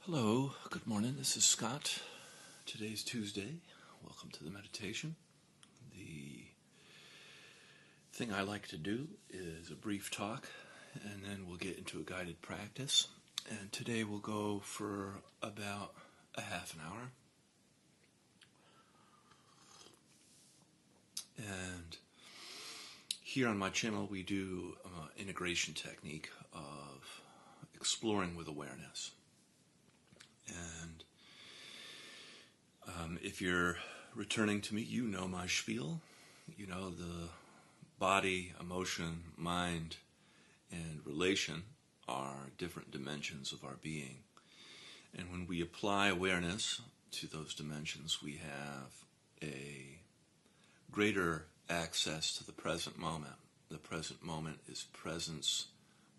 Hello, good morning. This is Scott. Today's Tuesday. Welcome to the meditation. The thing I like to do is a brief talk, and then we'll get into a guided practice. And today we'll go for about a half an hour. And here on my channel we do integration technique of exploring with awareness. And if you're returning to me, you know my spiel. You know the body, emotion, mind, and relation are different dimensions of our being. And when we apply awareness to those dimensions, we have a greater access to the present moment. The present moment is presence,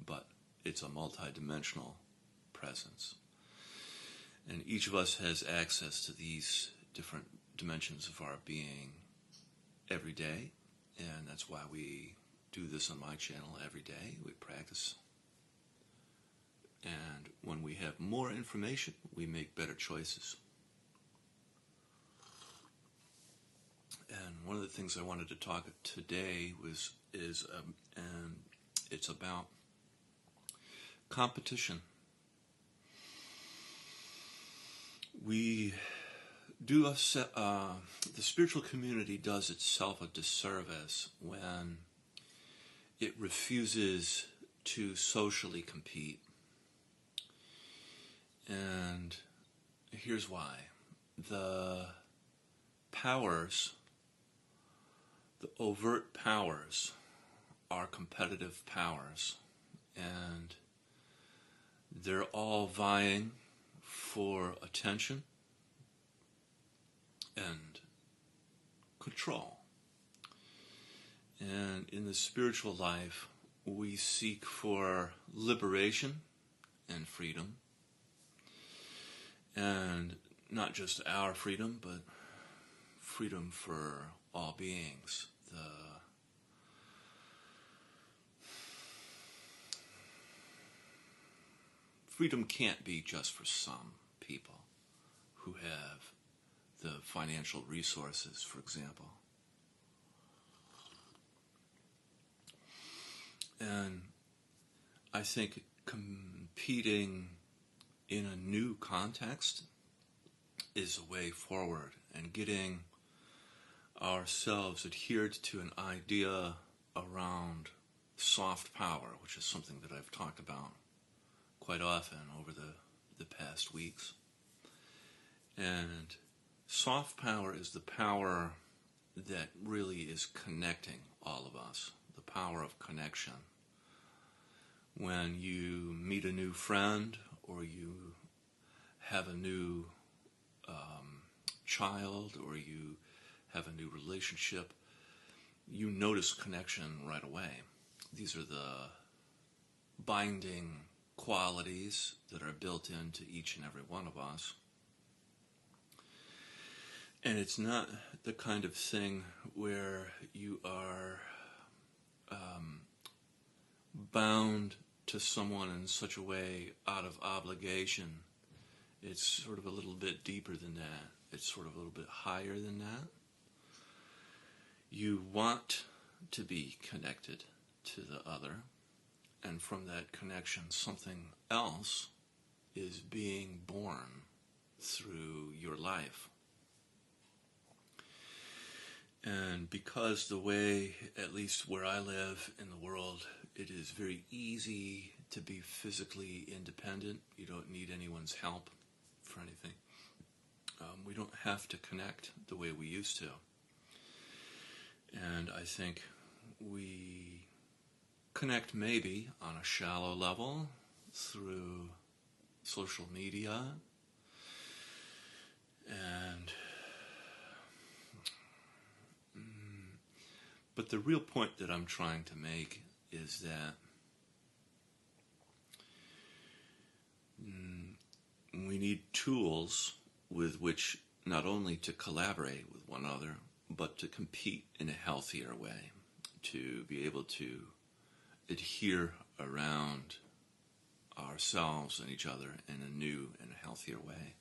but it's a multidimensional presence. And each of us has access to these different dimensions of our being every day. And that's why we do this on my channel every day. We practice. And when we have more information, we make better choices. And one of the things I wanted to talk today is it's about competition. We do the spiritual community does itself a disservice when it refuses to socially compete. And here's why. The powers, the overt powers, are competitive powers, and they're all vying for attention and control. And in the spiritual life, we seek for liberation and freedom. And not just our freedom, but freedom for all beings. Freedom can't be just for some people who have the financial resources, for example. And I think competing in a new context is a way forward, and getting ourselves adhered to an idea around soft power, which is something that I've talked about quite often over the past weeks. And soft power is the power that really is connecting all of us, the power of connection. When you meet a new friend, or you have a new child, or you have a new relationship, you notice connection right away. These are the binding qualities that are built into each and every one of us. And it's not the kind of thing where you are bound to someone in such a way out of obligation. It's sort of a little bit deeper than that. It's sort of a little bit higher than that. You want to be connected to the other, and from that connection, something else is being born through your life. And because the way, at least where I live in the world, it is very easy to be physically independent. You don't need anyone's help for anything. We don't have to connect the way we used to. And I think we connect maybe on a shallow level through social media, and but the real point that I'm trying to make is that we need tools with which not only to collaborate with one another, but to compete in a healthier way, to be able to adhere around our ourselves and each other in a new and healthier way.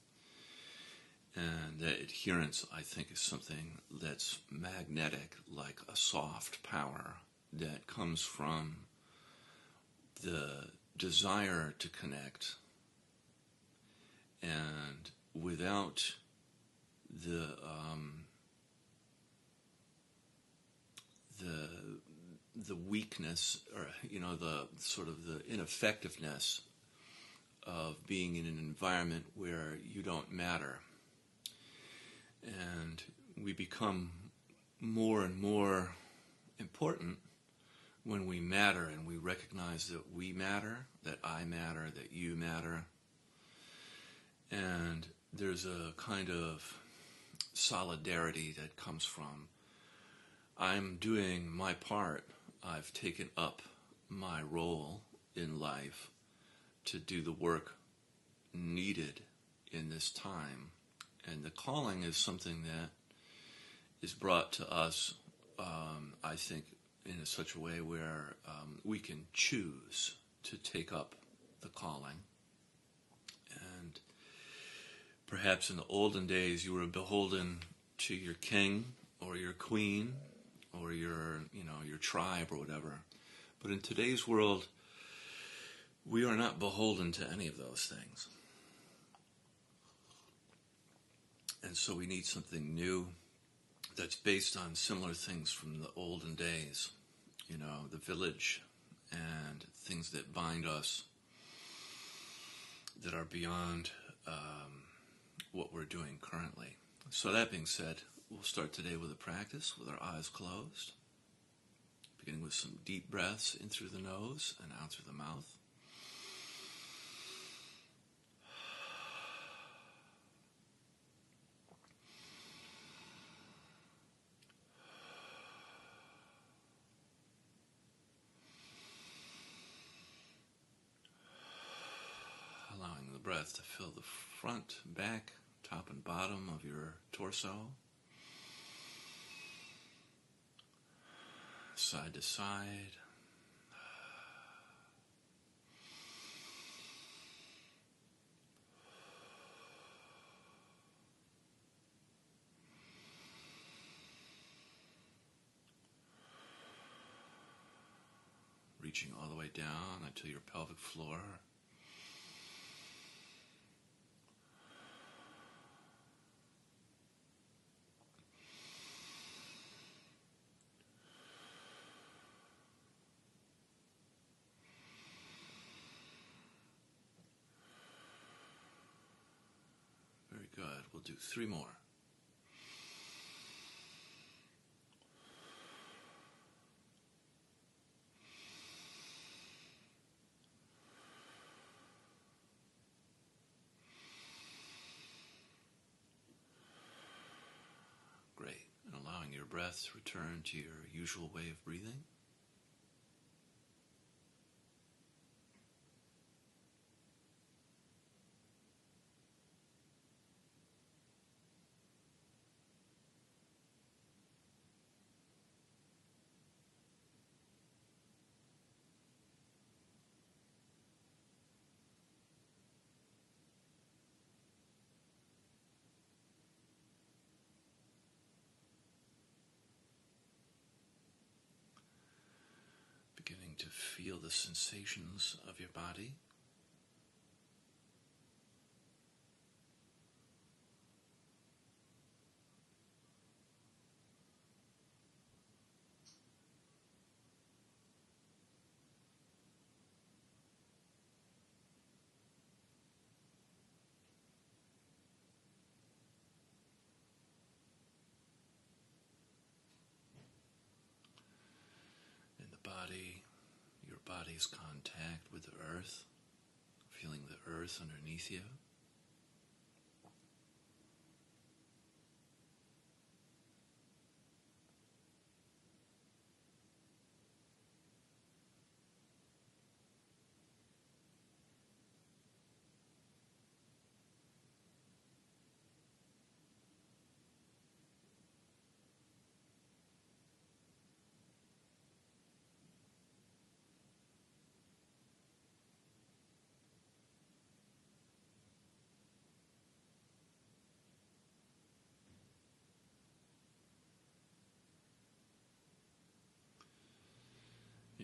And that adherence, I think, is something that's magnetic, like a soft power that comes from the desire to connect. And without the weakness, or the sort of the ineffectiveness of being in an environment where you don't matter. And we become more and more important when we matter, and we recognize that we matter, that I matter, that you matter. And there's a kind of solidarity that comes from, I'm doing my part, I've taken up my role in life to do the work needed in this time. And the calling is something that is brought to us, I think, in such a way where we can choose to take up the calling. And perhaps in the olden days you were beholden to your king or your queen or your tribe or whatever. But in today's world, we are not beholden to any of those things. And so we need something new that's based on similar things from the olden days, the village and things that bind us that are beyond what we're doing currently. So that being said, we'll start today with a practice with our eyes closed, beginning with some deep breaths in through the nose and out through the mouth. Allowing the breath to fill the front, back, top and bottom of your torso, side to side. Reaching all the way down until your pelvic floor. Very good. We'll do 3 more. Great. And allowing your breath to return to your usual way of breathing. Beginning to feel the sensations of your body. In the body, your body's contact with the earth, feeling the earth underneath you.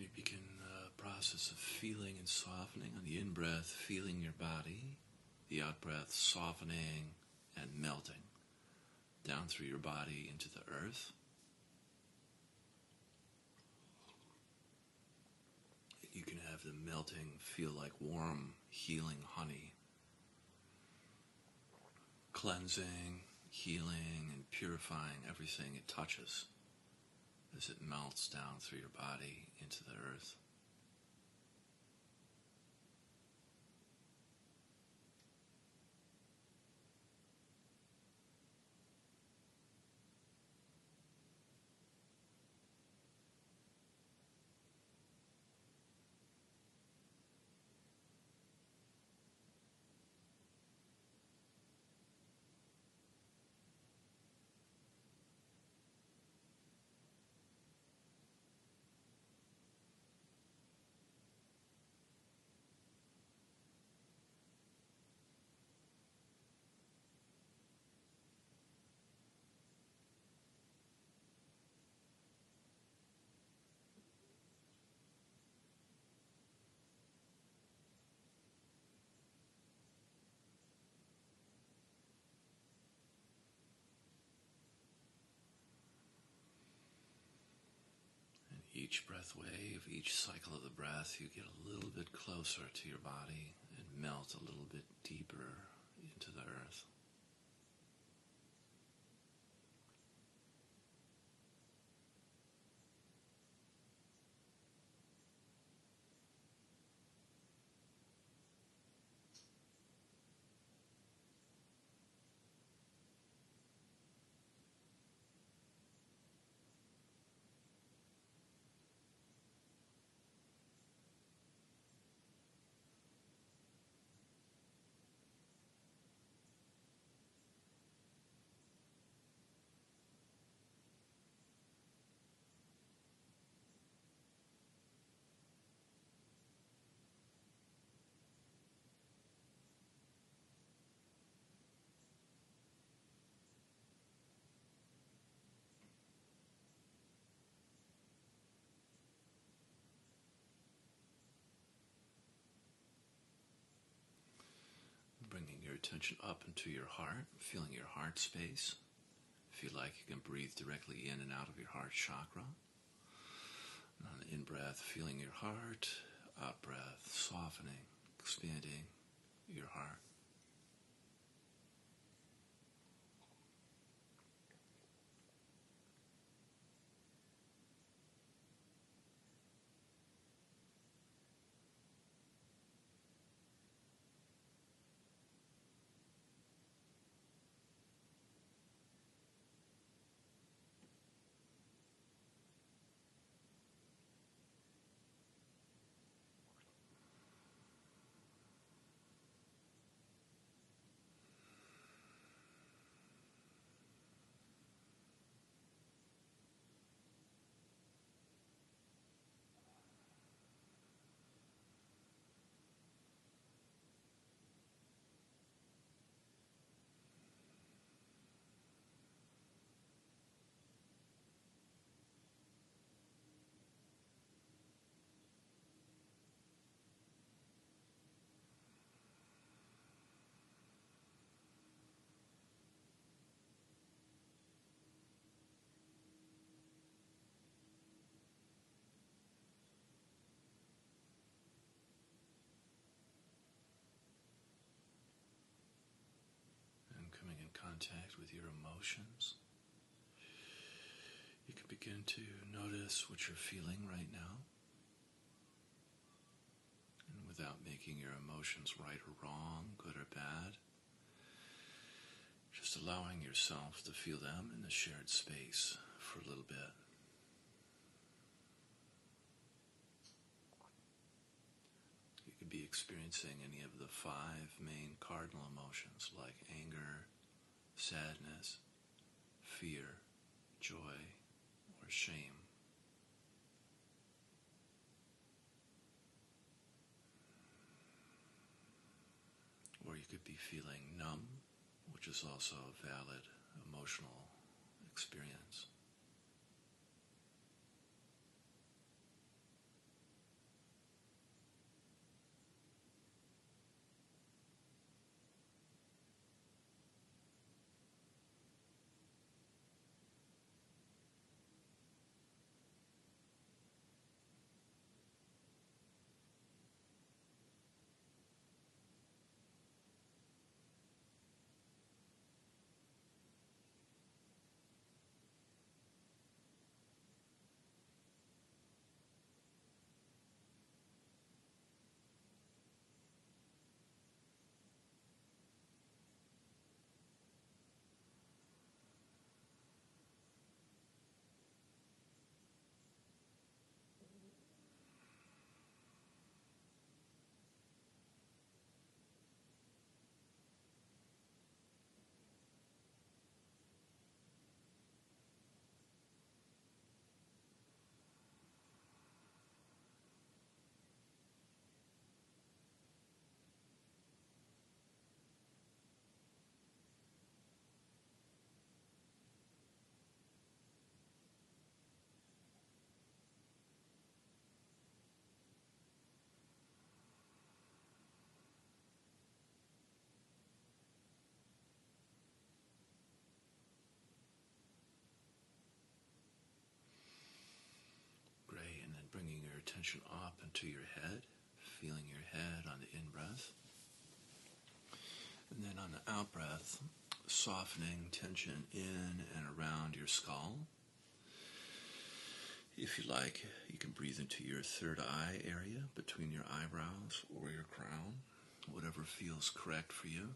You begin a process of feeling and softening. On the in-breath, feeling your body. The out-breath, softening and melting down through your body into the earth. You can have the melting feel like warm, healing honey. Cleansing, healing, and purifying everything it touches as it melts down through your body into the earth. Each breath wave, each cycle of the breath, you get a little bit closer to your body and melt a little bit deeper into the earth. Bringing your attention up into your heart, feeling your heart space. Feel like you can breathe directly in and out of your heart chakra. And on the in-breath, feeling your heart. Out-breath, softening, expanding your heart. Coming in contact with your emotions. You can begin to notice what you're feeling right now. And without making your emotions right or wrong, good or bad, just allowing yourself to feel them in the shared space for a little bit. You could be experiencing any of the 5 main cardinal emotions like anger, sadness, fear, joy, or shame. Or you could be feeling numb, which is also a valid emotional experience. attention up into your head, feeling your head on the in-breath. And then on the out-breath, softening tension in and around your skull. If you like, you can breathe into your third eye area between your eyebrows or your crown, whatever feels correct for you.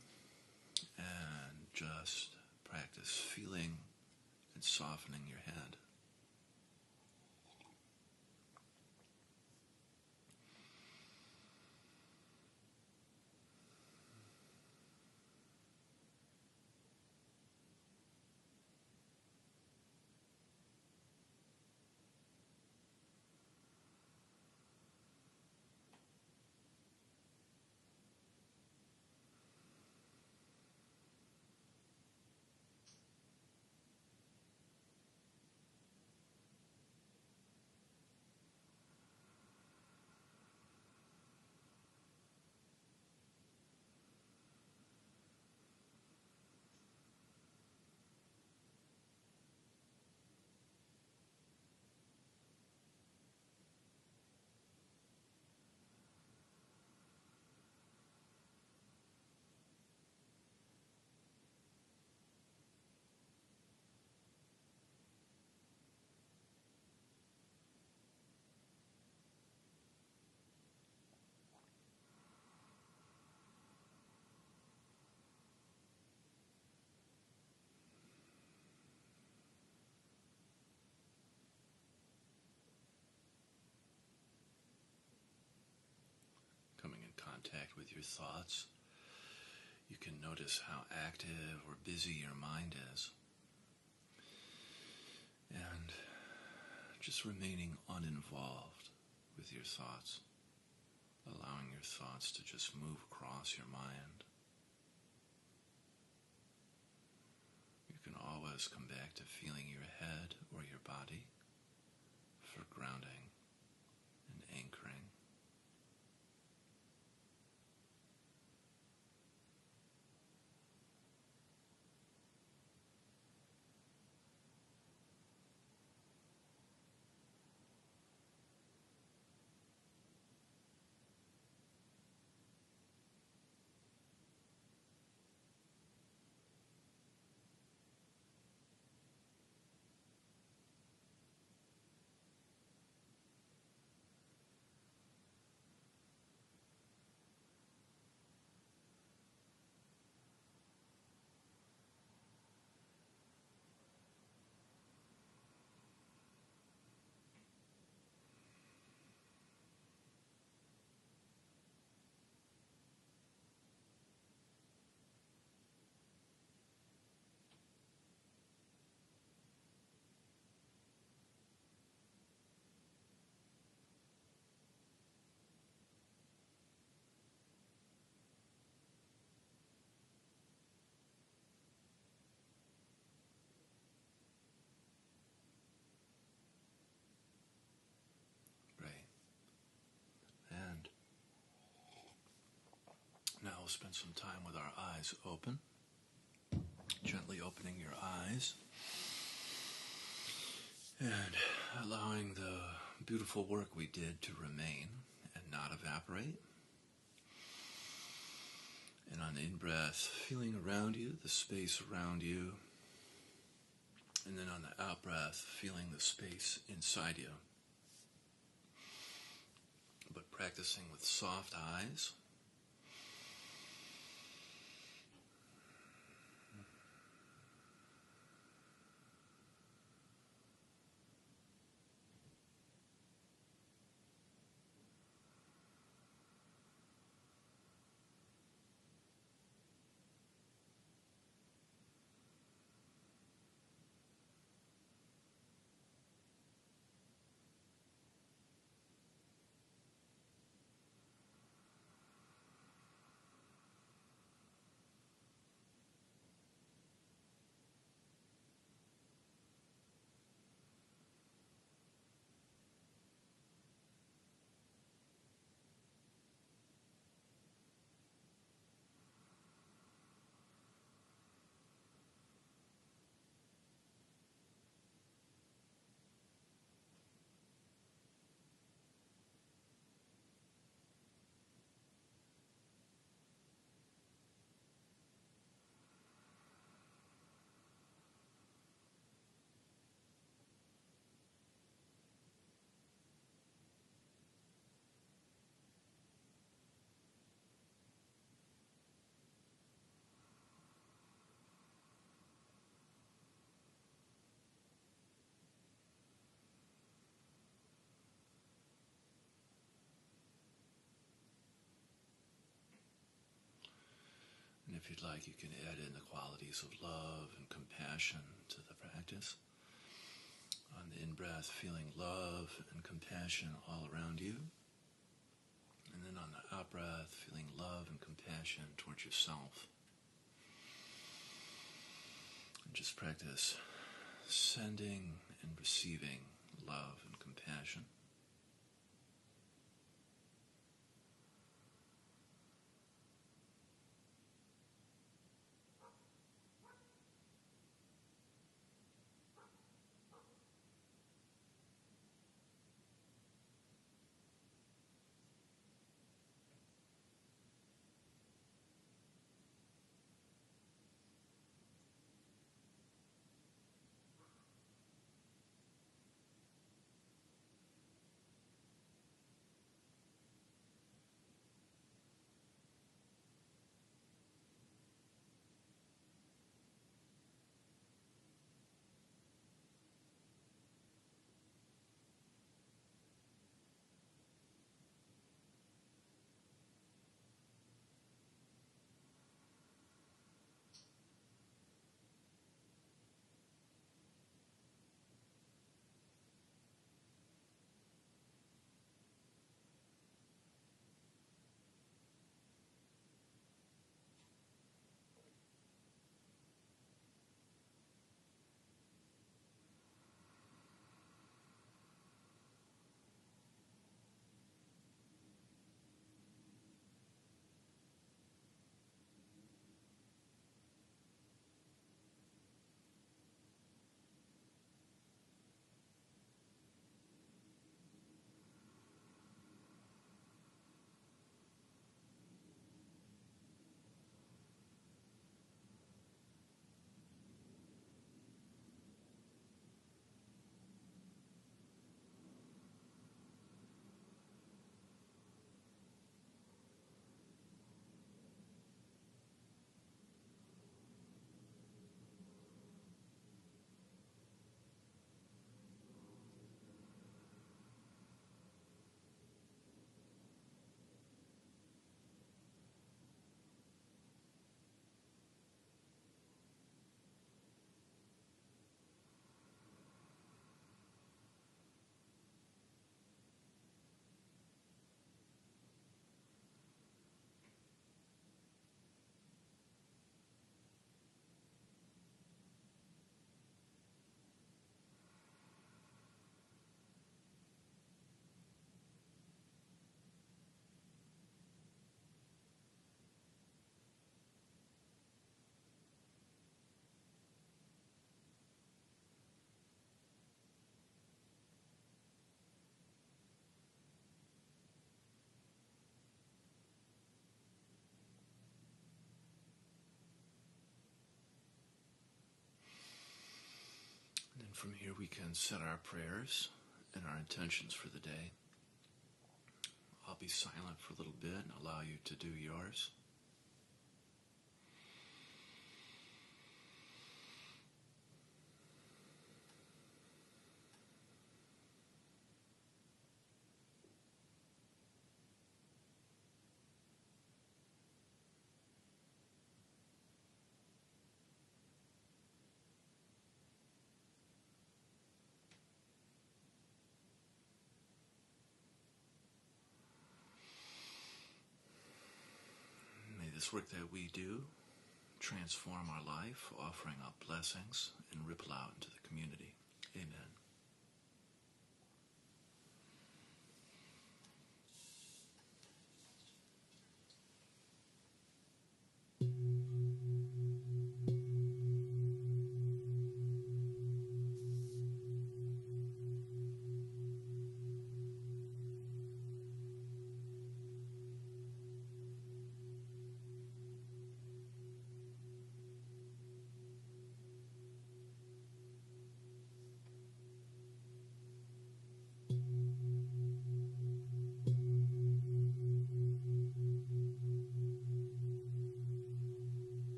And just practice feeling and softening your head. Coming in contact with your thoughts, you can notice how active or busy your mind is. And just remaining uninvolved with your thoughts, allowing your thoughts to just move across your mind. You can always come back to feeling your head or your body for grounding and anchoring. Great. And now we'll spend some time with our eyes open, gently opening your eyes and allowing the beautiful work we did to remain and not evaporate. And on the in-breath, feeling around you, the space around you. And then on the out-breath, feeling the space inside you. But practicing with soft eyes. And if you'd like, you can add in the qualities of love and compassion to the practice. On the in-breath, feeling love and compassion all around you. And then on the out-breath, feeling love and compassion towards yourself. And just practice sending and receiving love and compassion. And then from here we can set our prayers and our intentions for the day. I'll be silent for a little bit and allow you to do yours. May this work that we do transform our life, offering up blessings and ripple out into the community. Amen.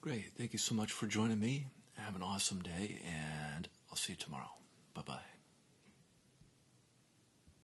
Great. Thank you so much for joining me. Have an awesome day, and I'll see you tomorrow. Bye-bye.